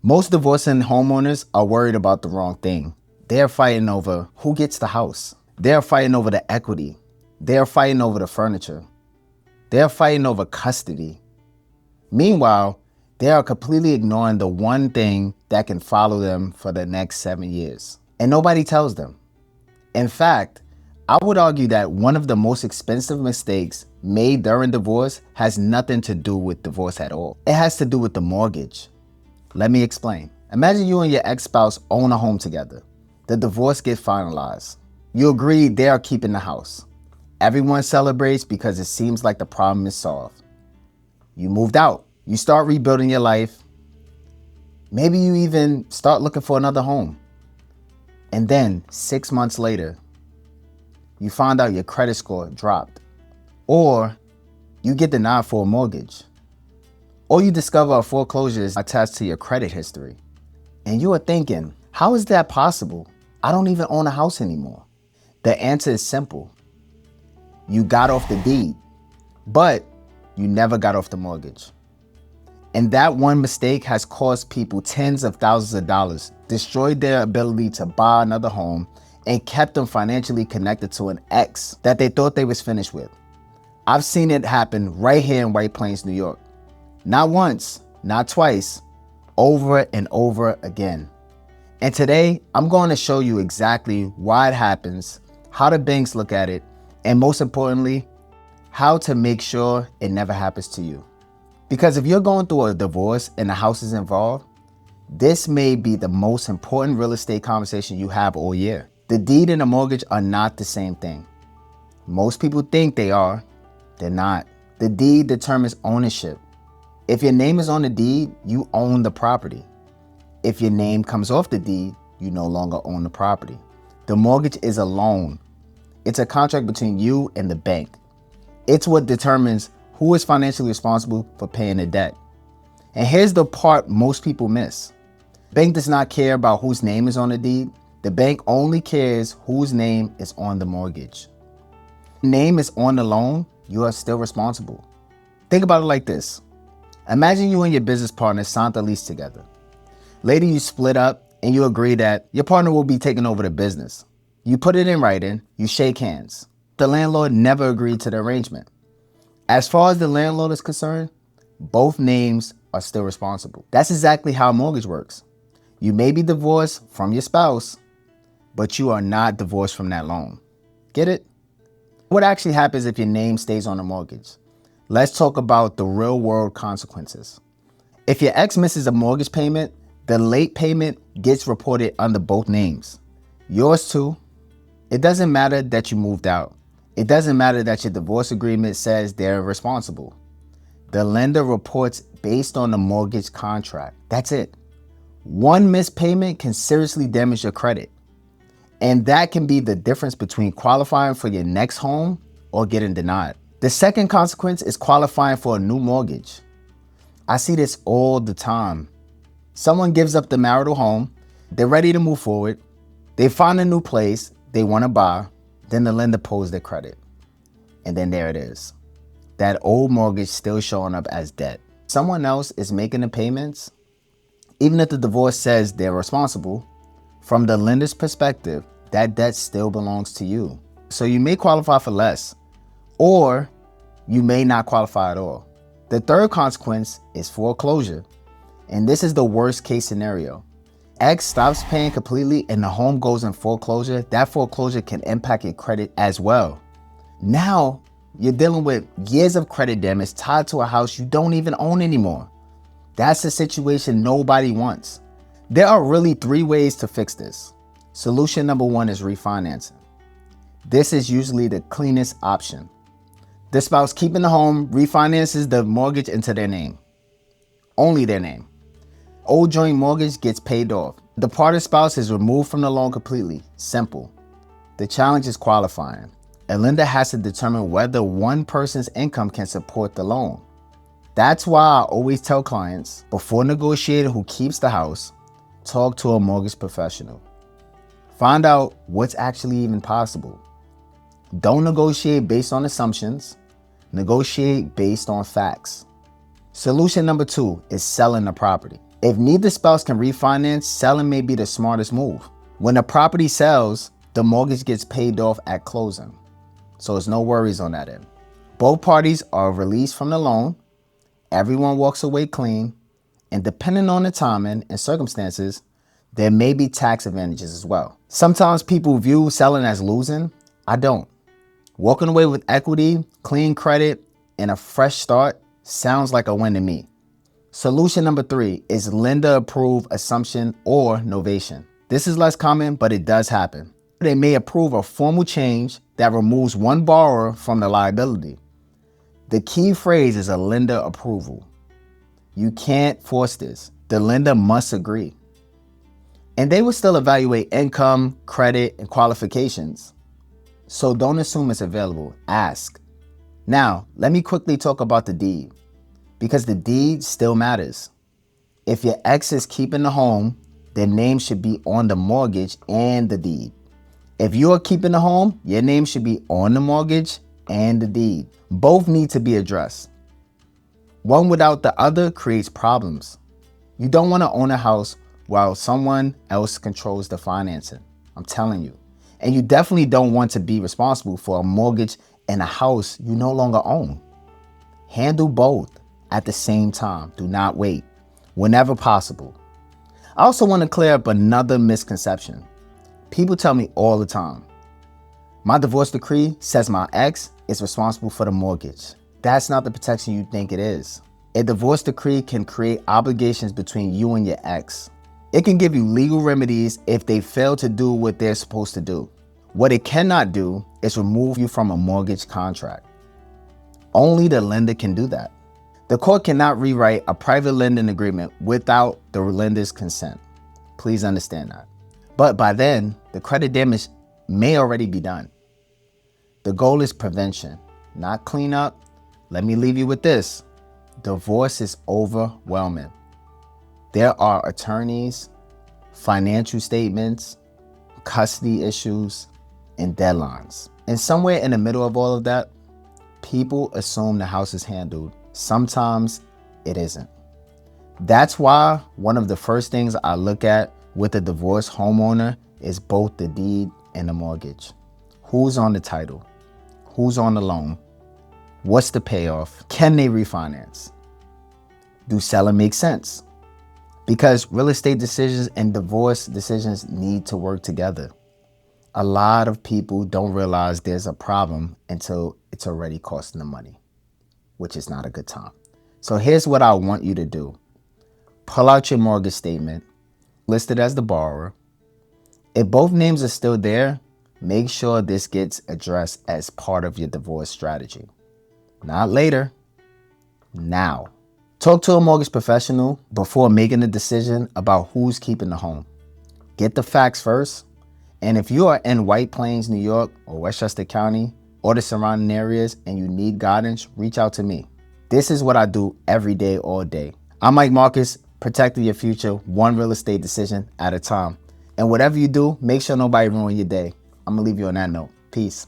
Most divorcing homeowners are worried about the wrong thing. They're fighting over who gets the house. They're fighting over the equity. They're fighting over the furniture. They're fighting over custody. Meanwhile, they are completely ignoring the one thing that can follow them for the next 7 years. And nobody tells them. In fact, I would argue that one of the most expensive mistakes made during divorce has nothing to do with divorce at all. It has to do with the mortgage. Let me explain. Imagine you and your ex-spouse own a home together. The divorce gets finalized. You agree they are keeping the house. Everyone celebrates because it seems like the problem is solved. You moved out. You start rebuilding your life. Maybe you even start looking for another home. And then 6 months later, you find out your credit score dropped. Or you get denied for a mortgage. Or you discover a foreclosure is attached to your credit history. And you are thinking, how is that possible? I don't even own a house anymore. The answer is simple. You got off the deed, but you never got off the mortgage. And that one mistake has cost people tens of thousands of dollars, destroyed their ability to buy another home, and kept them financially connected to an ex that they thought they was finished with. I've seen it happen right here in White Plains, New York. Not once, not twice, over and over again. And today, I'm going to show you exactly why it happens, how the banks look at it, and most importantly, how to make sure it never happens to you. Because if you're going through a divorce and the house is involved, this may be the most important real estate conversation you have all year. The deed and the mortgage are not the same thing. Most people think they are, they're not. The deed determines ownership. If your name is on the deed, you own the property. If your name comes off the deed, you no longer own the property. The mortgage is a loan. It's a contract between you and the bank. It's what determines who is financially responsible for paying the debt. And here's the part most people miss. The bank does not care about whose name is on the deed. The bank only cares whose name is on the mortgage. Name is on the loan, you are still responsible. Think about it like this. Imagine you and your business partner signed the lease together. Later you split up and you agree that your partner will be taking over the business. You put it in writing, you shake hands. The landlord never agreed to the arrangement. As far as the landlord is concerned, both names are still responsible. That's exactly how a mortgage works. You may be divorced from your spouse, but you are not divorced from that loan. Get it? What actually happens if your name stays on the mortgage? Let's talk about the real world consequences. If your ex misses a mortgage payment, the late payment gets reported under both names. Yours too. It doesn't matter that you moved out. It doesn't matter that your divorce agreement says they're responsible. The lender reports based on the mortgage contract. That's it. One missed payment can seriously damage your credit. And that can be the difference between qualifying for your next home or getting denied. The second consequence is qualifying for a new mortgage. I see this all the time. Someone gives up the marital home, they're ready to move forward, they find a new place they want to buy, then the lender pulls their credit. And then there it is. That old mortgage still showing up as debt. Someone else is making the payments. Even if the divorce says they're responsible, from the lender's perspective, that debt still belongs to you. So you may qualify for less, or you may not qualify at all. The third consequence is foreclosure. And this is the worst case scenario. Ex stops paying completely and the home goes in foreclosure. That foreclosure can impact your credit as well. Now you're dealing with years of credit damage tied to a house you don't even own anymore. That's a situation nobody wants. There are really 3 ways to fix this. Solution number 1 is refinancing. This is usually the cleanest option. The spouse keeping the home refinances the mortgage into their name. Only their name. Old joint mortgage gets paid off. The departed spouse is removed from the loan completely. Simple. The challenge is qualifying. A lender has to determine whether one person's income can support the loan. That's why I always tell clients, before negotiating who keeps the house, talk to a mortgage professional. Find out what's actually even possible. Don't negotiate based on assumptions. Negotiate based on facts. Solution number 2 is selling the property. If neither spouse can refinance, selling may be the smartest move. When the property sells, the mortgage gets paid off at closing, so there's no worries on that end. Both parties are released from the loan, everyone walks away clean, and depending on the timing and circumstances, there may be tax advantages as well. Sometimes people view selling as losing. I don't. Walking away with equity, clean credit, and a fresh start sounds like a win to me. Solution number 3 is lender approved assumption or novation. This is less common, but it does happen. They may approve a formal change that removes one borrower from the liability. The key phrase is a lender approval. You can't force this. The lender must agree. And they will still evaluate income, credit, and qualifications. So don't assume it's available. Ask. Now, let me quickly talk about the deed, because the deed still matters. If your ex is keeping the home, their name should be on the mortgage and the deed. If you are keeping the home, your name should be on the mortgage and the deed. Both need to be addressed. One without the other creates problems. You don't want to own a house while someone else controls the financing. I'm telling you. And you definitely don't want to be responsible for a mortgage and a house you no longer own. Handle both at the same time. Do not wait. Whenever possible. I also want to clear up another misconception. People tell me all the time, my divorce decree says my ex is responsible for the mortgage. That's not the protection you think it is. A divorce decree can create obligations between you and your ex. It can give you legal remedies if they fail to do what they're supposed to do. What it cannot do is remove you from a mortgage contract. Only the lender can do that. The court cannot rewrite a private lending agreement without the lender's consent. Please understand that. But by then, the credit damage may already be done. The goal is prevention, not cleanup. Let me leave you with this. Divorce is overwhelming. There are attorneys, financial statements, custody issues, and deadlines. And somewhere in the middle of all of that, people assume the house is handled. Sometimes it isn't. That's why one of the first things I look at with a divorced homeowner is both the deed and the mortgage. Who's on the title? Who's on the loan? What's the payoff? Can they refinance? Do selling make sense? Because real estate decisions and divorce decisions need to work together. A lot of people don't realize there's a problem until it's already costing them money, which is not a good time. So here's what I want you to do. Pull out your mortgage statement, list it as the borrower. If both names are still there, make sure this gets addressed as part of your divorce strategy. Not later, now. Talk to a mortgage professional before making a decision about who's keeping the home. Get the facts first. And if you are in White Plains, New York, or Westchester County, or the surrounding areas, and you need guidance, reach out to me. This is what I do every day, all day. I'm Mike Marcus, protecting your future one real estate decision at a time. And whatever you do, make sure nobody ruin your day. I'm gonna leave you on that note. Peace.